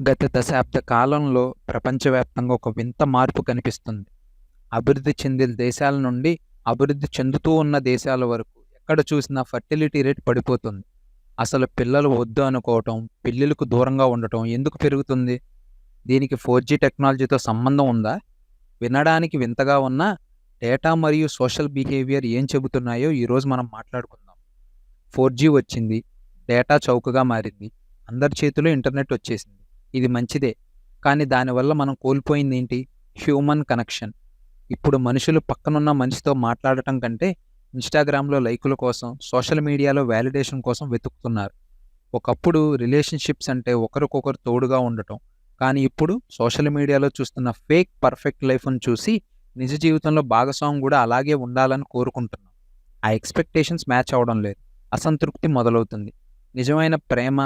గత దశాబ్ద కాలంలో ప్రపంచవ్యాప్తంగా ఒక వింత మార్పు కనిపిస్తుంది. అభివృద్ధి చెందిన దేశాల నుండి అభివృద్ధి చెందుతూ ఉన్న దేశాల వరకు ఎక్కడ చూసినా ఫర్టిలిటీ రేట్ పడిపోతుంది. అసలు పిల్లలు వద్దు అనుకోవటం, పెళ్ళిళ్ళకు దూరంగా ఉండటం ఎందుకు పెరుగుతుంది? దీనికి 4G టెక్నాలజీతో సంబంధం ఉందా? వినడానికి వింతగా ఉన్నా డేటా మరియు సోషల్ బిహేవియర్ ఏం చెబుతున్నాయో ఈరోజు మనం మాట్లాడుకుందాం. 4G వచ్చింది, డేటా చౌకగా మారింది, అందరి చేతిలో ఇంటర్నెట్ వచ్చేసింది. ఇది మంచిదే, కానీ దానివల్ల మనం కోల్పోయిందేంటి? Human connection. ఇప్పుడు మనుషులు పక్కనున్న మనిషితో మాట్లాడటం కంటే ఇన్‌స్టాగ్రామ్‌లో లైకుల కోసం, సోషల్ మీడియాలో వాలిడేషన్ కోసం వెతుకుతున్నారు. ఒకప్పుడు రిలేషన్‌షిప్స్ అంటే ఒకరికొకరు తోడుగా ఉండటం. కానీ ఇప్పుడు సోషల్ మీడియాలో చూస్తున్న ఫేక్ పర్ఫెక్ట్ లైఫ్‌ని చూసి నిజ జీవితంలో భాగస్వామి కూడా అలాగే ఉండాలని కోరుకుంటున్నాం. ఆ ఎక్స్‌పెక్టేషన్స్ మ్యాచ్ అవ్వడం లేదు. అసంతృప్తి మొదలవుతుంది. నిజమైన ప్రేమ,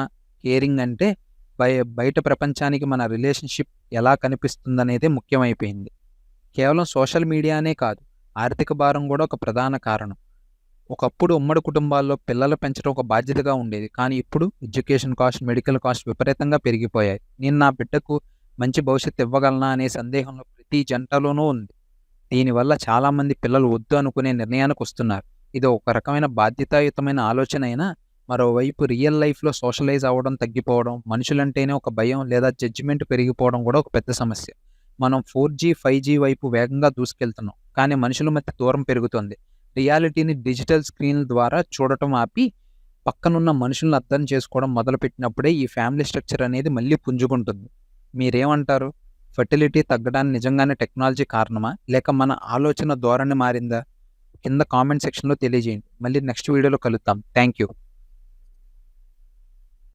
కేరింగ్ అంటే బయట ప్రపంచానికి మన రిలేషన్‌షిప్ ఎలా కనిపిస్తుందనేదే ముఖ్యమైపోయింది. కేవలం సోషల్ మీడియానే కాదు, ఆర్థిక భారం కూడా ఒక ప్రధాన కారణం. ఒకప్పుడు ఉమ్మడి కుటుంబాల్లో పిల్లలు పెంచడం ఒక బాధ్యతగా ఉండేది. కానీ ఇప్పుడు ఎడ్యుకేషన్ కాస్ట్, మెడికల్ కాస్ట్ విపరీతంగా పెరిగిపోయాయి. నేను నా బిడ్డకు మంచి భవిష్యత్తు ఇవ్వగలనా అనే సందేహంలో ప్రతి జంటలోనూ ఉంది. దీనివల్ల చాలామంది పిల్లలు వద్దు అనుకునే నిర్ణయానికి వస్తున్నారు. ఇది ఒక రకమైన బాధ్యతాయుతమైన ఆలోచన అయినా, మరోవైపు రియల్ లైఫ్‌లో సోషలైజ్ అవ్వడం తగ్గిపోవడం, మనుషులంటేనే ఒక భయం లేదా జడ్జిమెంట్ పెరిగిపోవడం కూడా ఒక పెద్ద సమస్య. మనం 4G, 5G వైపు వేగంగా దూసుకెళ్తున్నాం. కానీ మనుషుల మధ్య దూరం పెరుగుతోంది. రియాలిటీని డిజిటల్ స్క్రీన్‌ల ద్వారా చూడటం ఆపి, పక్కనున్న మనుషుల్ని అర్థం చేసుకోవడం మొదలుపెట్టినప్పుడే ఈ ఫ్యామిలీ స్ట్రక్చర్ అనేది మళ్ళీ పుంజుకుంటుంది. మీరేమంటారు? ఫెర్టిలిటీ తగ్గడానికి నిజంగానే టెక్నాలజీ కారణమా? లేక మన ఆలోచన ధోరణి మారిందా? కింద కామెంట్ సెక్షన్‌లో తెలియజేయండి. మళ్ళీ నెక్స్ట్ వీడియోలో కలుద్దాం. Thank you.